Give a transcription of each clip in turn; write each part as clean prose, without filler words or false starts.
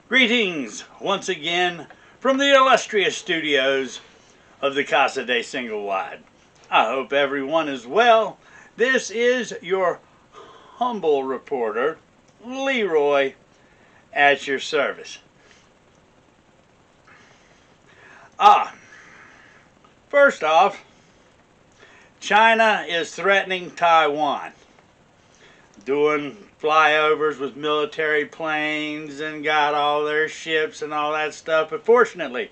Greetings once again from the illustrious studios of the Casa de Single Wide. I hope everyone is well. This is your humble reporter, Leroy, at your service. First off, China is threatening Taiwan, doing flyovers with military planes and got all their ships and all that stuff. But fortunately,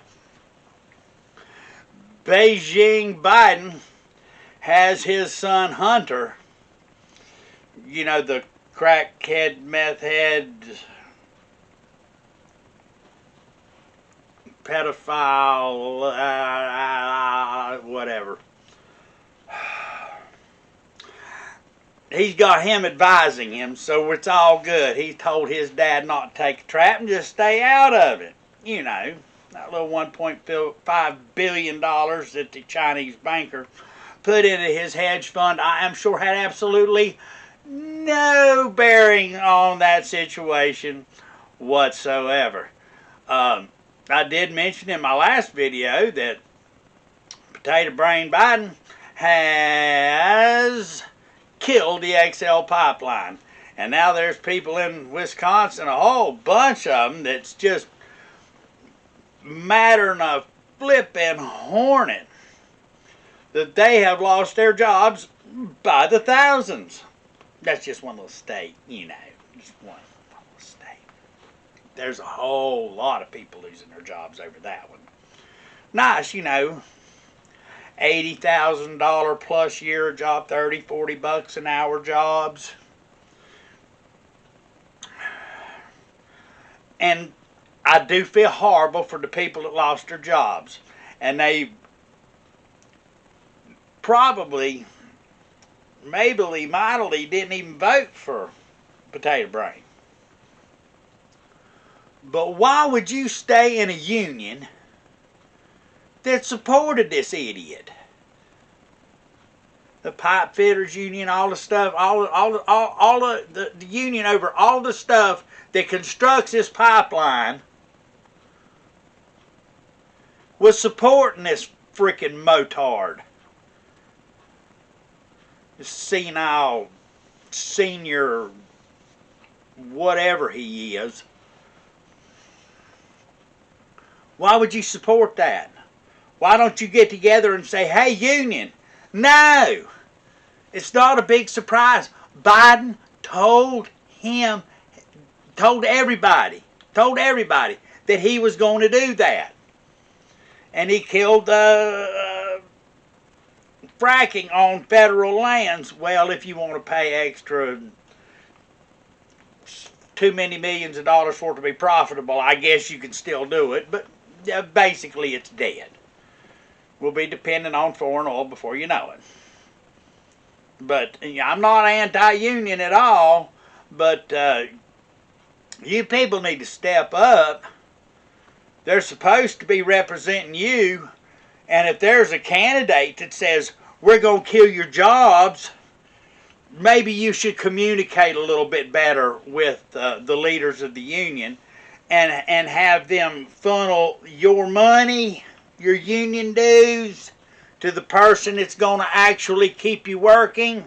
Beijing Biden has his son Hunter, the crackhead, meth head, pedophile, whatever. He's got him advising him, so it's all good. He told his dad not to take a trap and just stay out of it. That little $1.5 billion that the Chinese banker put into his hedge fund, I am sure had absolutely no bearing on that situation whatsoever. I did mention in my last video that Potato Brain Biden has killed the XL pipeline. And now there's people in Wisconsin, a whole bunch of them, that's just mattering a flippin' hornet that they have lost their jobs by the thousands. That's just one little state, just one little state. There's a whole lot of people losing their jobs over that one. Nice, $80,000 plus year job, $30-40 an hour jobs. And I do feel horrible for the people that lost their jobs. And they probably, mightily didn't even vote for Potato Brain. But why would you stay in a union that supported this idiot? The pipe fitters union, all the stuff, all the union over all the stuff that constructs this pipeline was supporting this freaking motard. This senile, senior, whatever he is. Why would you support that? Why don't you get together and say, hey, union? No! It's not a big surprise. Biden told everybody that he was going to do that. And he killed fracking on federal lands. Well, if you want to pay extra too many millions of dollars for it to be profitable, I guess you can still do it. But basically, it's dead. We'll be dependent on foreign oil before you know it. But I'm not anti-union at all, but you people need to step up. They're supposed to be representing you, and if there's a candidate that says, we're going to kill your jobs, maybe you should communicate a little bit better with the leaders of the union and have them funnel your money, your union dues, to the person that's going to actually keep you working.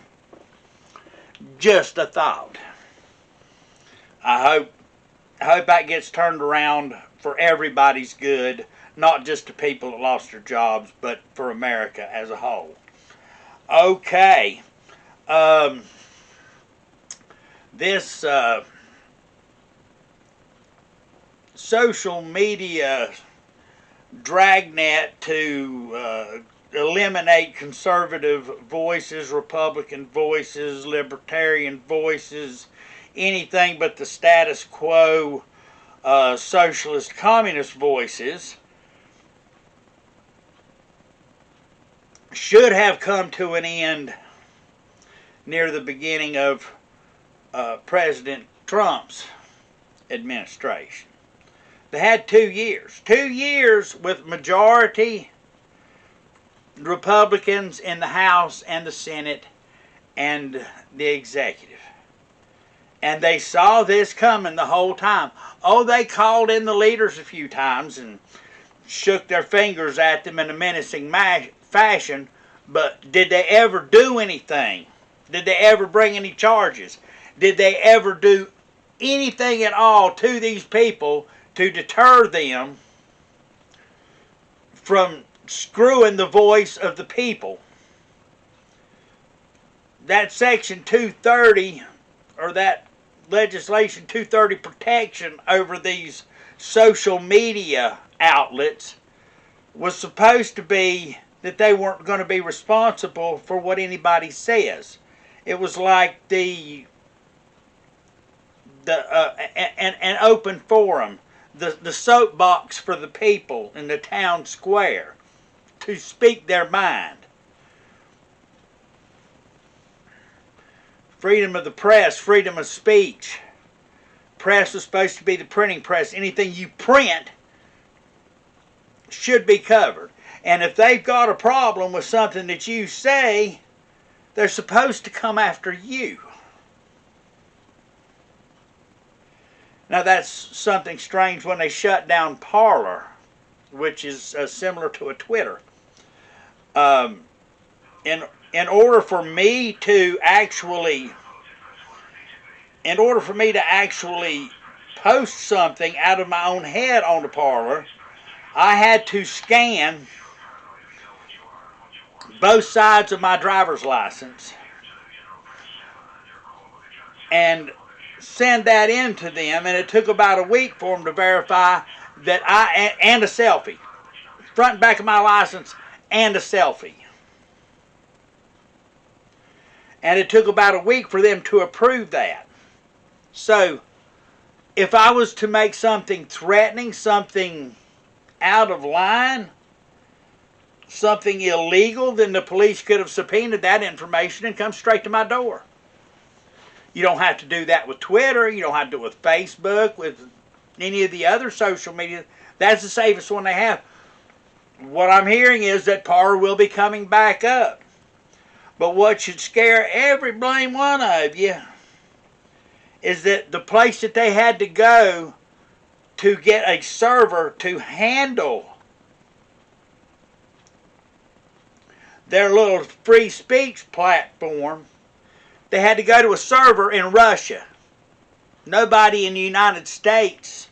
Just a thought. I hope that gets turned around for everybody's good, not just the people that lost their jobs, but for America as a whole. Okay. This social media dragnet to eliminate conservative voices, Republican voices, libertarian voices, anything but the status quo socialist communist voices, should have come to an end near the beginning of President Trump's administration. They had 2 years. 2 years with majority Republicans in the House and the Senate and the executive. And they saw this coming the whole time. Oh, they called in the leaders a few times and shook their fingers at them in a menacing fashion, but did they ever do anything? Did they ever bring any charges? Did they ever do anything at all to these people to deter them from screwing the voice of the people? That Section 230, or that legislation 230 protection over these social media outlets, was supposed to be that they weren't going to be responsible for what anybody says. It was like an open forum, the soapbox for the people in the town square to speak their mind. Freedom of the press, freedom of speech. Press was supposed to be the printing press. Anything you print should be covered. And if they've got a problem with something that you say, they're supposed to come after you. Now that's something strange when they shut down Parler, which is similar to a Twitter. In order for me to actually post something out of my own head on the Parler, I had to scan both sides of my driver's license and send that in to them, and it took about a week for them to verify that and a selfie, front and back of my license and a selfie. And it took about a week for them to approve that. So, if I was to make something threatening, something out of line, something illegal, then the police could have subpoenaed that information and come straight to my door. You don't have to do that with Twitter. You don't have to do it with Facebook, with any of the other social media. That's the safest one they have. What I'm hearing is that Parler will be coming back up. But what should scare every blame one of you is that the place that they had to go to get a server to handle their little free speech platform, they had to go to a server in Russia. Nobody in the United States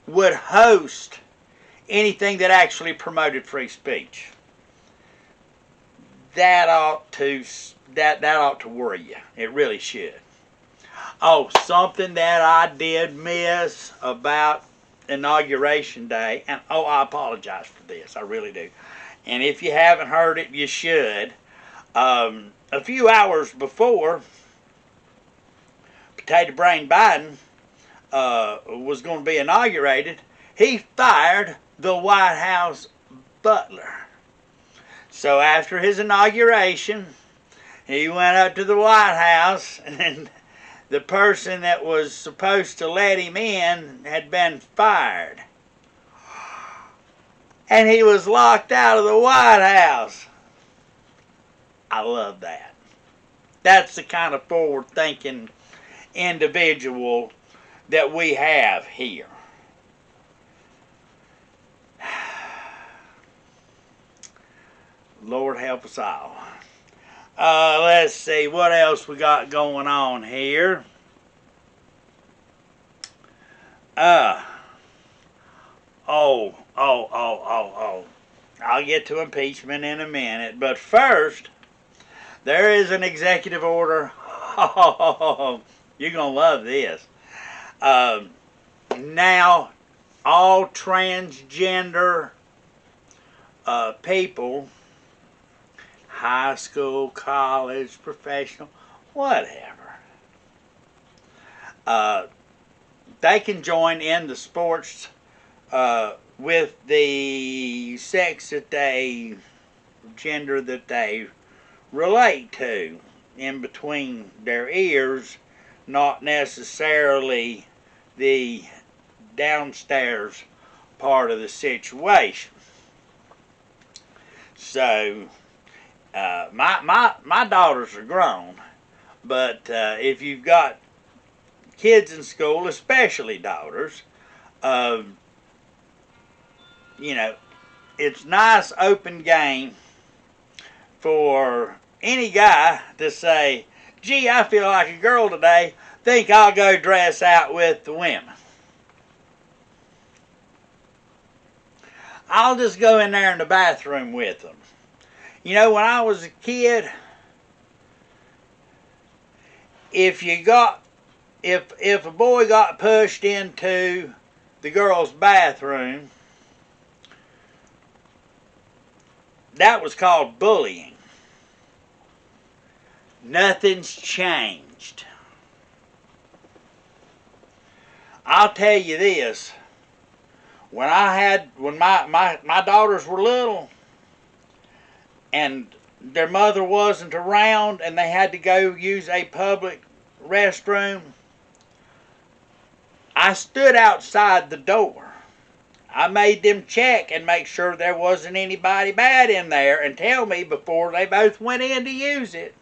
would host anything that actually promoted free speech. That ought to worry you. It really should. Oh, something that I did miss about Inauguration Day, and I apologize for this, I really do. And if you haven't heard it, you should. A few hours before Potato Brain Biden was going to be inaugurated, he fired the White House butler. So after his inauguration, he went up to the White House, and the person that was supposed to let him in had been fired. And he was locked out of the White House. I love that. That's the kind of forward-thinking individual that we have here. Lord help us all. Let's see what else we got going on here. I'll get to impeachment in a minute, but first, there is an executive order. You're gonna love this. Now, all transgender people, high school, college, professional, whatever, they can join in the sports with the sex that gender that they relate to in between their ears, not necessarily the downstairs part of the situation. So, my daughters are grown, but if you've got kids in school, especially daughters, uh, you know, it's nice open game for any guy to say, gee, I feel like a girl today, think I'll go dress out with the women. I'll just go in there in the bathroom with them. You know, when I was a kid, if a boy got pushed into the girl's bathroom, that was called bullying. Nothing's changed. I'll tell you this, when my daughters were little and their mother wasn't around and they had to go use a public restroom, I stood outside the door. I made them check and make sure there wasn't anybody bad in there and tell me before they both went in to use it.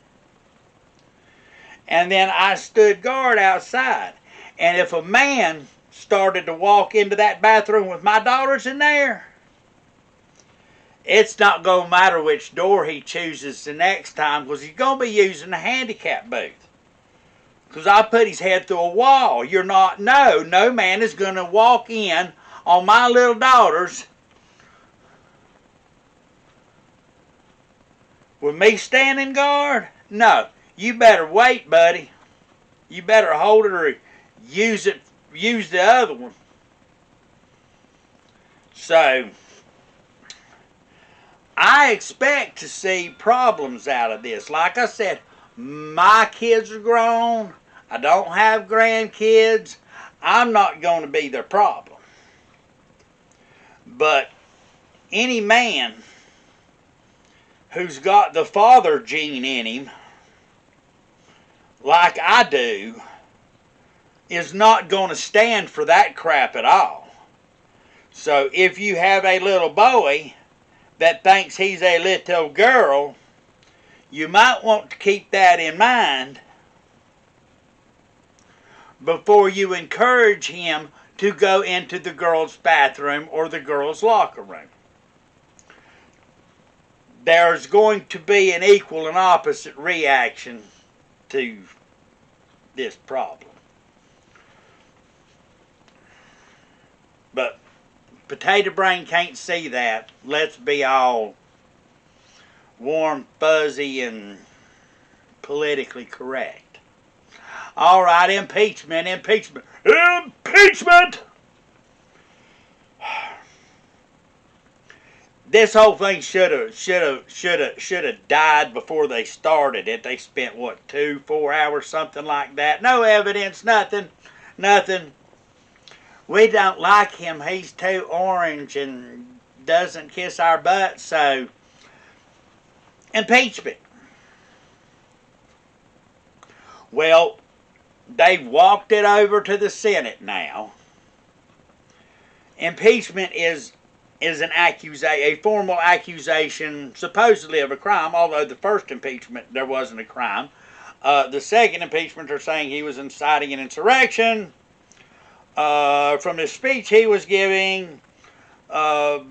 And then I stood guard outside. And if a man started to walk into that bathroom with my daughters in there, it's not going to matter which door he chooses the next time, because he's going to be using the handicap booth. Because I put his head through a wall. No man is going to walk in on my little daughters with me standing guard. No, you better wait, buddy. You better hold it or use the other one. So I expect to see problems out of this. Like I said, my kids are grown. I don't have grandkids. I'm not going to be their problem. But any man who's got the father gene in him, like I do, is not going to stand for that crap at all. So if you have a little boy that thinks he's a little girl, you might want to keep that in mind before you encourage him to go into the girls' bathroom or the girls' locker room. There's going to be an equal and opposite reaction to this problem. But Potato Brain can't see that. Let's be all warm, fuzzy, and politically correct. All right, impeachment. This whole thing should have died before they started it. They spent 4 hours, something like that. No evidence, nothing. We don't like him. He's too orange and doesn't kiss our butt. So impeachment. Well, they've walked it over to the Senate now. Impeachment is a formal accusation, supposedly of a crime, although the first impeachment there wasn't a crime. The second impeachment are saying he was inciting an insurrection from the speech he was giving, but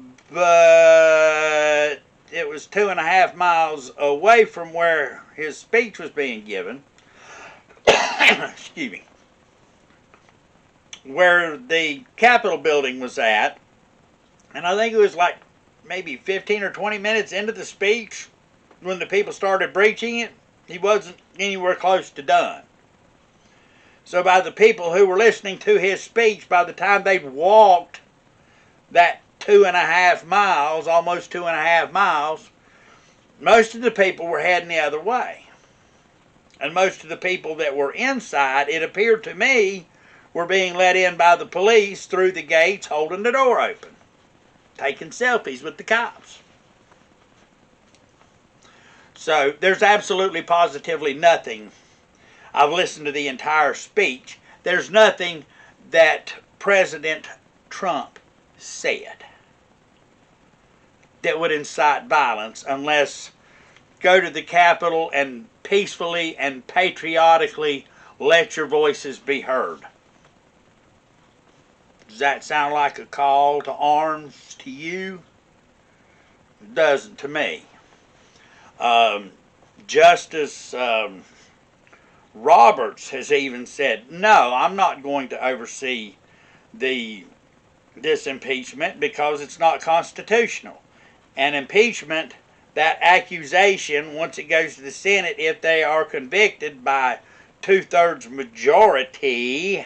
it was 2.5 miles away from where his speech was being given. Excuse me. Where the Capitol building was at. And I think it was like maybe 15 or 20 minutes into the speech when the people started breaching it. He wasn't anywhere close to done. So by the people who were listening to his speech, by the time they'd walked that 2.5 miles, almost 2.5 miles, most of the people were heading the other way. And most of the people that were inside, it appeared to me, were being let in by the police through the gates holding the door open, taking selfies with the cops. So there's absolutely positively nothing. I've listened to the entire speech. There's nothing that President Trump said that would incite violence, unless go to the Capitol and peacefully and patriotically let your voices be heard. Does that sound like a call to arms to you? It doesn't to me. Justice Roberts has even said, no, I'm not going to oversee this impeachment because it's not constitutional. And impeachment, that accusation, once it goes to the Senate, if they are convicted by 2/3 majority,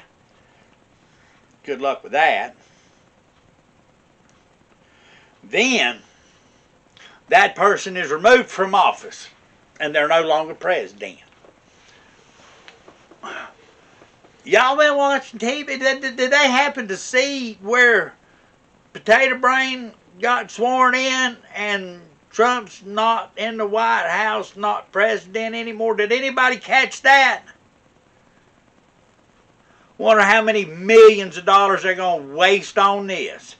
good luck with that, then that person is removed from office and they're no longer president. Y'all been watching TV? Did they happen to see where Potato Brain got sworn in and Trump's not in the White House, not president anymore? Did anybody catch that? Wonder how many millions of dollars they're going to waste on this.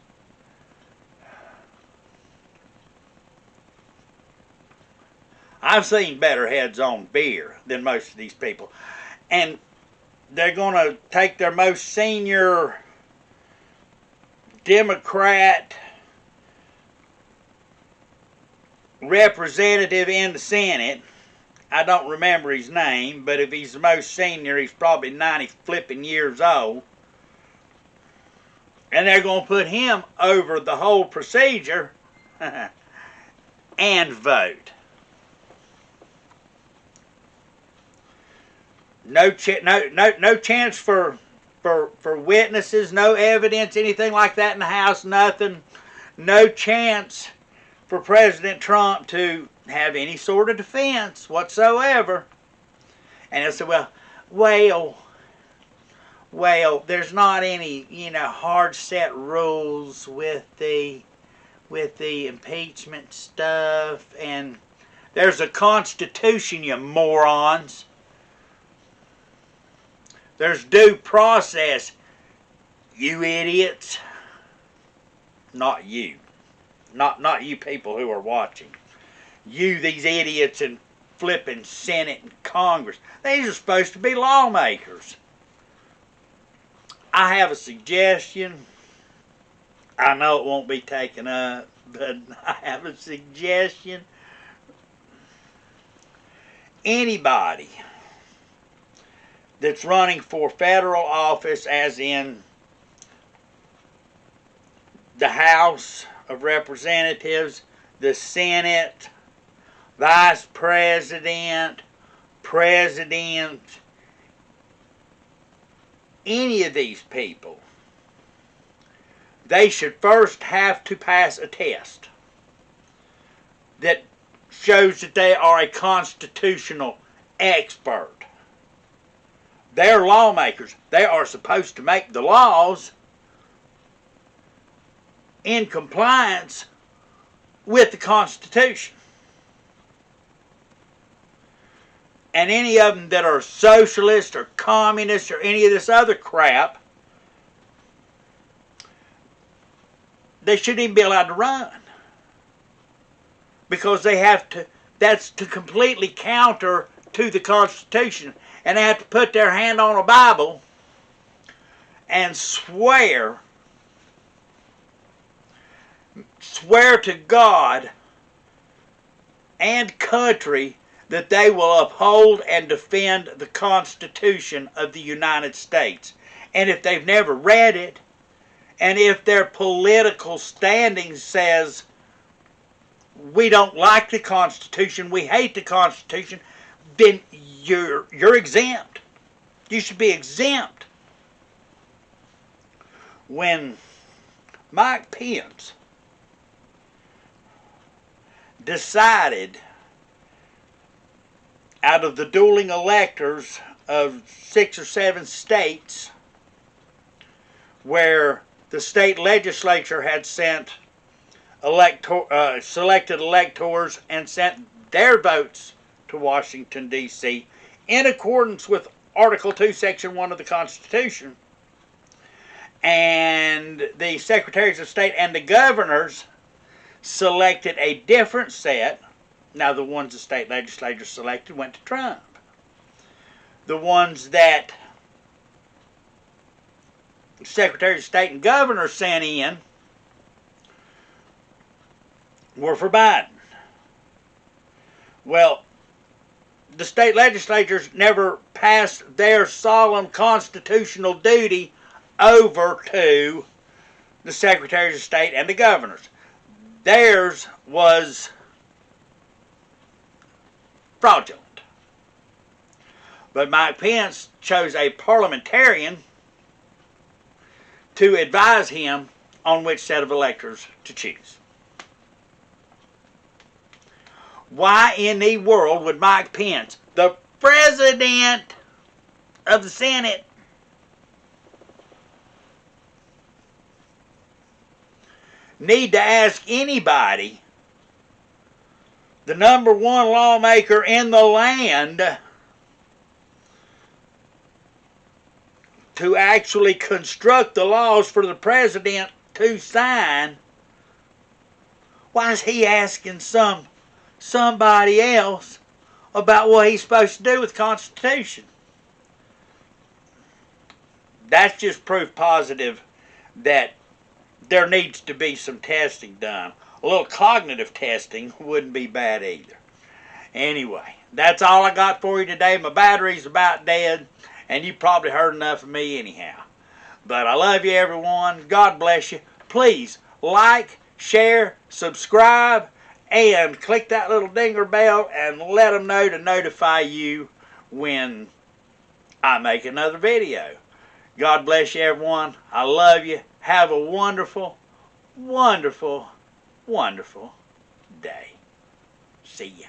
I've seen better heads on beer than most of these people. And they're going to take their most senior Democrat representative in the Senate. I don't remember his name, but if he's the most senior, he's probably 90 flipping years old. And they're going to put him over the whole procedure and vote. No chance for witnesses, no evidence, anything like that in the House, nothing. No chance for President Trump to have any sort of defense whatsoever. And they'll say, well, there's not any, hard set rules with the impeachment stuff, and there's a Constitution, you morons. There's due process, you idiots. Not you. Not you people who are watching. You, these idiots in flipping Senate and Congress. These are supposed to be lawmakers. I have a suggestion. I know it won't be taken up, but I have a suggestion. Anybody that's running for federal office, as in the House of Representatives, the Senate, Vice President, President, any of these people, they should first have to pass a test that shows that they are a constitutional expert. They're lawmakers. They are supposed to make the laws in compliance with the Constitution. And any of them that are socialists or communists or any of this other crap, they shouldn't even be allowed to run. Because they have to, that's to completely counter to the Constitution. And they have to put their hand on a Bible and swear to God and country that they will uphold and defend the Constitution of the United States. And if they've never read it, and if their political standing says, we don't like the Constitution, we hate the Constitution, then you're exempt. You should be exempt. When Mike Pence decided, out of the dueling electors of 6 or 7 states where the state legislature had sent selected electors and sent their votes to Washington, D.C. in accordance with Article 2, Section 1 of the Constitution, and the secretaries of state and the governors selected a different set. Now, the ones the state legislature selected went to Trump. the ones that Secretary of State and Governor sent in were for Biden. Well, the state legislatures never passed their solemn constitutional duty over to the Secretaries of State and the governors. Theirs was fraudulent. But Mike Pence chose a parliamentarian to advise him on which set of electors to choose. Why in the world would Mike Pence, the President of the Senate, need to ask anybody, the number one lawmaker in the land, to actually construct the laws for the President to sign? Why is he asking somebody else about what he's supposed to do with the Constitution? That's just proof positive that there needs to be some testing done. A little cognitive testing wouldn't be bad either. Anyway, that's all I got for you today. My battery's about dead, and you probably heard enough of me anyhow. But I love you, everyone. God bless you. Please like, share, subscribe, and click that little dinger bell and let them know to notify you when I make another video. God bless you, everyone. I love you. Have a wonderful, wonderful, wonderful day. See ya.